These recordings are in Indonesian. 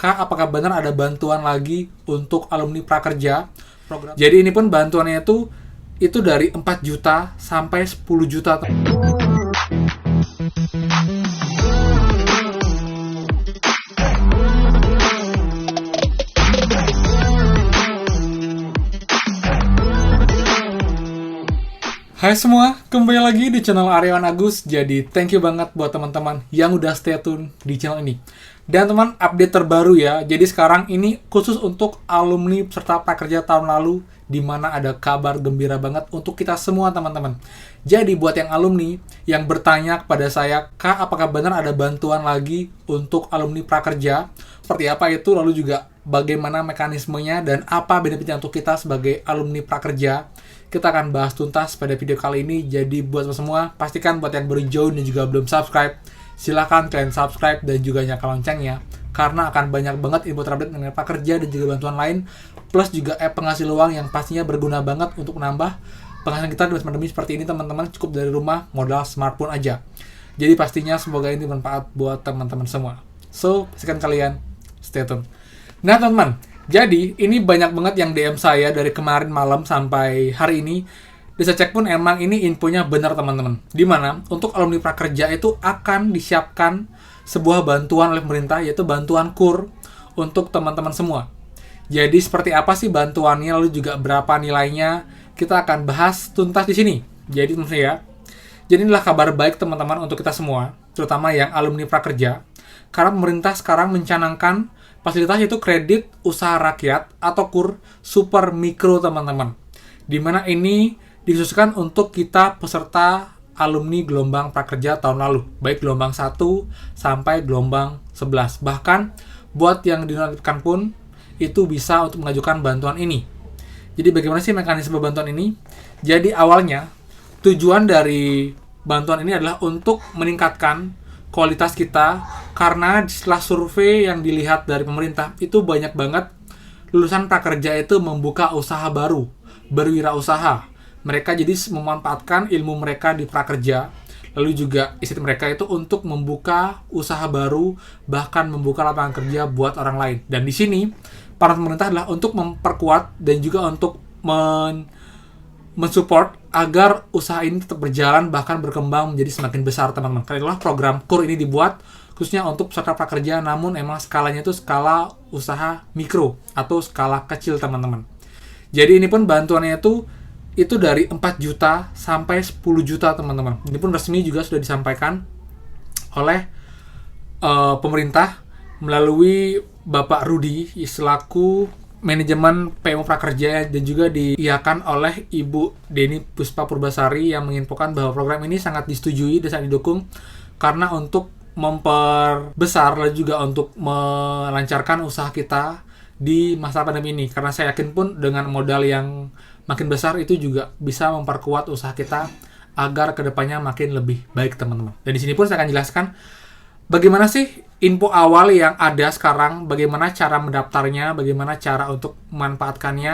Kak, apakah benar ada bantuan lagi untuk alumni prakerja program? Jadi ini pun bantuannya itu dari 4 juta sampai 10 juta. Hai semua, kembali lagi di channel Aryawan Agus. Jadi thank you banget buat teman-teman yang udah stay tune di channel ini. Dan teman, update terbaru ya. Jadi sekarang ini khusus untuk alumni peserta prakerja tahun lalu, di mana ada kabar gembira banget untuk kita semua teman-teman. Jadi buat yang alumni yang bertanya kepada saya, Kak, apakah benar ada bantuan lagi untuk alumni prakerja? Seperti apa itu, lalu juga bagaimana mekanismenya dan apa benefitnya untuk kita sebagai alumni prakerja? Kita akan bahas tuntas pada video kali ini. Jadi buat semua, pastikan buat yang baru join dan juga belum subscribe, silahkan kalian subscribe dan juga nyalakan loncengnya, karena akan banyak banget info terupdate mengenai prakerja dan juga bantuan lain, plus juga penghasil uang yang pastinya berguna banget untuk menambah penghasilan kita di masa pandemi seperti ini teman-teman, cukup dari rumah, modal smartphone aja. Jadi pastinya semoga ini bermanfaat buat teman-teman semua. So, pastikan kalian stay tune. Nah teman-teman, jadi ini banyak banget yang DM saya dari kemarin malam sampai hari ini. Bisa cek pun emang ini infonya benar teman-teman. Dimana untuk alumni prakerja itu akan disiapkan sebuah bantuan oleh pemerintah, yaitu bantuan KUR untuk teman-teman semua. Jadi seperti apa sih bantuannya, lalu juga berapa nilainya, kita akan bahas tuntas di sini. Jadi teman-teman ya, jadi inilah kabar baik teman-teman untuk kita semua, terutama yang alumni prakerja, karena pemerintah sekarang mencanangkan fasilitas itu kredit usaha rakyat atau KUR super mikro teman-teman. Dimana ini dikhususkan untuk kita peserta alumni gelombang prakerja tahun lalu, baik gelombang 1 sampai gelombang 11. Bahkan buat yang dinonaktifkan pun itu bisa untuk mengajukan bantuan ini. Jadi bagaimana sih mekanisme bantuan ini? Jadi awalnya tujuan dari bantuan ini adalah untuk meningkatkan kualitas kita, karena setelah survei yang dilihat dari pemerintah itu banyak banget lulusan prakerja itu membuka usaha baru, berwirausaha. Mereka jadi memanfaatkan ilmu mereka di prakerja, lalu juga istri mereka itu untuk membuka usaha baru, bahkan membuka lapangan kerja buat orang lain. Dan di sini peran pemerintah adalah untuk memperkuat dan juga untuk mensupport agar usaha ini tetap berjalan, bahkan berkembang menjadi semakin besar teman-teman. Karena program KUR ini dibuat khususnya untuk peserta prakerja, namun emang skalanya itu skala usaha mikro atau skala kecil teman-teman. Jadi ini pun bantuannya itu dari 4 juta sampai 10 juta teman-teman. Ini pun resmi juga sudah disampaikan oleh pemerintah melalui Bapak Rudi selaku manajemen PMU Prakerja, dan juga diiakan oleh Ibu Deni Puspa Purbasari yang menginfokan bahwa program ini sangat disetujui dan sangat didukung karena untuk memperbesar dan juga untuk melancarkan usaha kita di masa pandemi ini. Karena saya yakin pun dengan modal yang makin besar itu juga bisa memperkuat usaha kita agar kedepannya makin lebih baik teman-teman. Dan di sini pun saya akan jelaskan bagaimana sih info awal yang ada sekarang, bagaimana cara mendaftarnya, bagaimana cara untuk memanfaatkannya,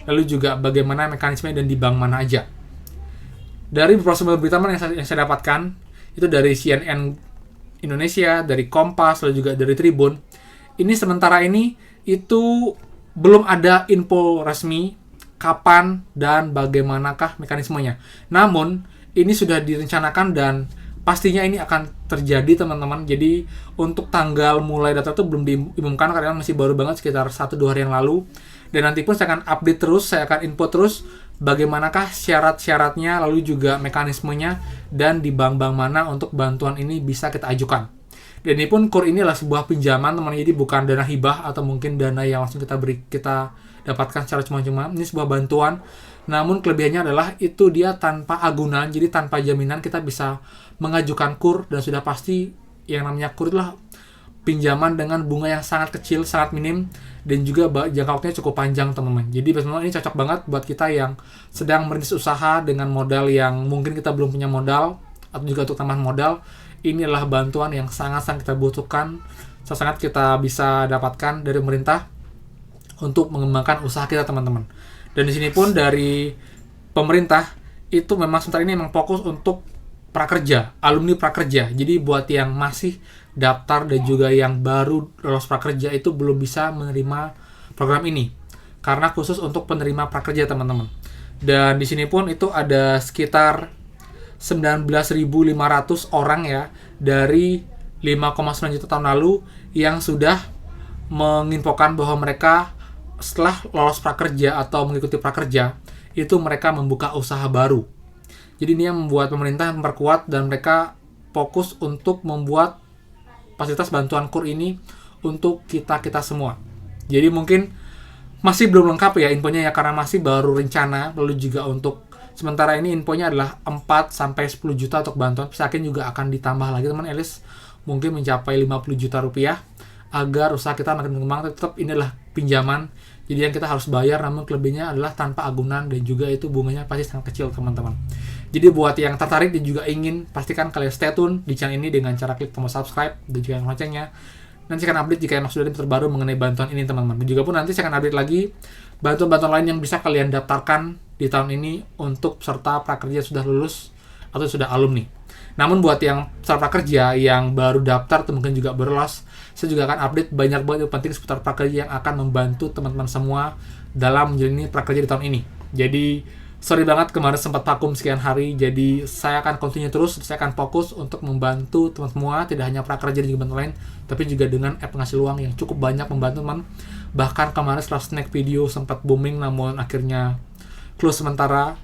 lalu juga bagaimana mekanisme dan di bank mana aja. Dari beberapa sumber berita yang saya dapatkan, itu dari CNN Indonesia, dari Kompas, lalu juga dari Tribun. Ini sementara ini itu belum ada info resmi kapan dan bagaimanakah mekanismenya. Namun, ini sudah direncanakan dan pastinya ini akan terjadi teman-teman. Jadi untuk tanggal mulai daftar itu belum diumumkan karena masih baru banget, sekitar 1-2 hari yang lalu. Dan nanti pun saya akan update terus, saya akan info terus bagaimanakah syarat-syaratnya, lalu juga mekanismenya, dan di bank-bank mana untuk bantuan ini bisa kita ajukan. Dan ini pun KUR ini adalah sebuah pinjaman teman, jadi bukan dana hibah atau mungkin dana yang langsung kita dapatkan secara cuma-cuma. Ini sebuah bantuan. Namun kelebihannya adalah itu dia tanpa agunan, jadi tanpa jaminan kita bisa mengajukan KUR, dan sudah pasti yang namanya KUR itulah pinjaman dengan bunga yang sangat kecil, sangat minim, dan juga jangka waktunya cukup panjang teman-teman. Jadi benar-benar ini cocok banget buat kita yang sedang merintis usaha dengan modal yang mungkin kita belum punya modal, atau juga untuk tambahan modal. Ini adalah bantuan yang sangat-sangat kita butuhkan, sangat kita bisa dapatkan dari pemerintah untuk mengembangkan usaha kita teman-teman. Dan di sini pun dari pemerintah itu memang sementara ini memang fokus untuk prakerja, alumni prakerja. Jadi buat yang masih daftar dan juga yang baru lolos prakerja itu belum bisa menerima program ini karena khusus untuk penerima prakerja teman-teman. Dan di sini pun itu ada sekitar 19.500 orang ya dari 5,9 juta tahun lalu yang sudah menginfokan bahwa mereka setelah lolos prakerja atau mengikuti prakerja itu mereka membuka usaha baru. Jadi ini yang membuat pemerintah memperkuat dan mereka fokus untuk membuat fasilitas bantuan KUR ini untuk kita semua. Jadi mungkin masih belum lengkap ya infonya ya karena masih baru rencana, lalu juga untuk sementara ini infonya adalah 4-10 juta untuk bantuan. Saya yakin juga akan ditambah lagi teman, at least mungkin mencapai 50 juta rupiah agar usaha kita makin berkembang. Tetap ini adalah pinjaman, jadi yang kita harus bayar namun kelebihnya adalah tanpa agunan dan juga itu bunganya pasti sangat kecil teman-teman. Jadi buat yang tertarik dan juga ingin, pastikan kalian stay tune di channel ini dengan cara klik tombol subscribe dan juga loncengnya. Nanti saya akan update jika yang sudah ada terbaru mengenai bantuan ini teman-teman. Dan juga pun nanti saya akan update lagi bantuan-bantuan lain yang bisa kalian daftarkan di tahun ini untuk peserta prakerja sudah lulus atau sudah alumni. Namun buat yang peserta prakerja yang baru daftar atau mungkin juga baru lolos, saya juga akan update banyak banget yang penting seputar prakerja yang akan membantu teman-teman semua dalam menjalani prakerja di tahun ini. Jadi sorry banget kemarin sempat vakum sekian hari, jadi saya akan continue terus, saya akan fokus untuk membantu teman semua, tidak hanya prakerja dan juga bantuan lain, tapi juga dengan app penghasil uang yang cukup banyak membantu teman. Bahkan kemarin setelah snack video sempat booming, namun akhirnya close sementara.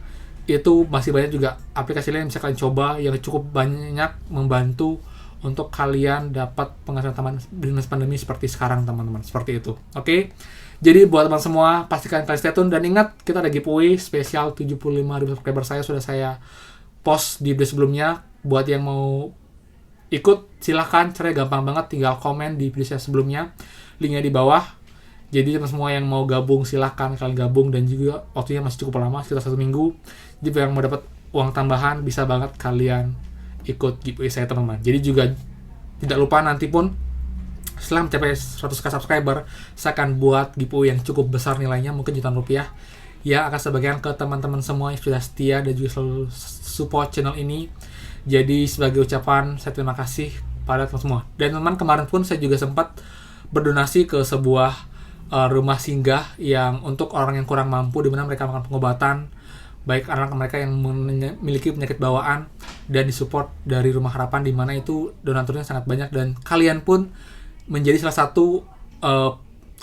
Itu masih banyak juga aplikasi lain yang bisa kalian coba yang cukup banyak membantu untuk kalian dapat penghasilan tambahan di masa pandemi seperti sekarang teman-teman, seperti itu. Oke? Jadi buat teman semua, pastikan kalian stay tune dan ingat kita ada giveaway spesial 75.000 subscriber sudah saya post di video sebelumnya. Buat yang mau ikut silahkan, caranya gampang banget, tinggal komen di video saya sebelumnya, linknya di bawah. Jadi teman semua yang mau gabung silahkan kalian gabung dan juga waktunya masih cukup lama, sekitar 1 minggu. Jadi yang mau dapat uang tambahan bisa banget kalian ikut giveaway saya teman-teman. Jadi juga tidak lupa nanti pun setelah mencapai 100k subscriber, saya akan buat giveaway yang cukup besar nilainya, mungkin jutaan rupiah, yang akan sebagian ke teman-teman semua yang sudah setia dan juga selalu support channel ini. Jadi sebagai ucapan saya terima kasih pada teman semua. Dan teman kemarin pun saya juga sempat berdonasi ke sebuah rumah singgah yang untuk orang yang kurang mampu, di mana mereka melakukan pengobatan, baik anak mereka yang memiliki penyakit bawaan, dan disupport dari Rumah Harapan, di mana itu donaturnya sangat banyak dan kalian pun menjadi salah satu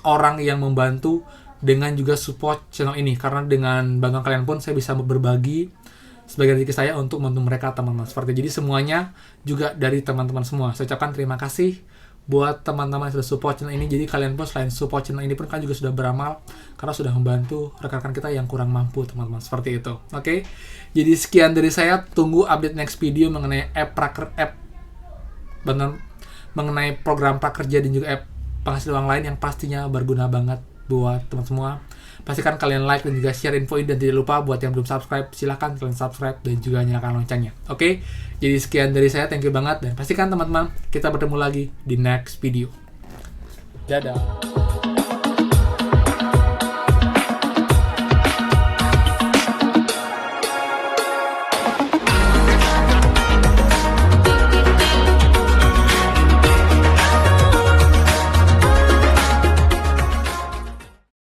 orang yang membantu dengan juga support channel ini, karena dengan bantuan kalian pun saya bisa berbagi sebagian rezeki saya untuk membantu mereka teman-teman. Seperti jadi semuanya juga dari teman-teman semua. Saya ucapkan terima kasih buat teman-teman yang sudah support channel ini. Jadi kalian pun selain support channel ini pun kan juga sudah beramal karena sudah membantu rekan-rekan kita yang kurang mampu teman-teman. Seperti itu. Oke. Jadi sekian dari saya. Tunggu update next video mengenai mengenai program prakerja dan juga app penghasil uang lain yang pastinya berguna banget buat teman semua. Pastikan kalian like dan juga share info ini, dan tidak lupa buat yang belum subscribe silahkan kalian subscribe dan juga nyalakan loncengnya. Oke? Jadi sekian dari saya, thank you banget, dan pastikan teman-teman kita bertemu lagi di next video. Dadah.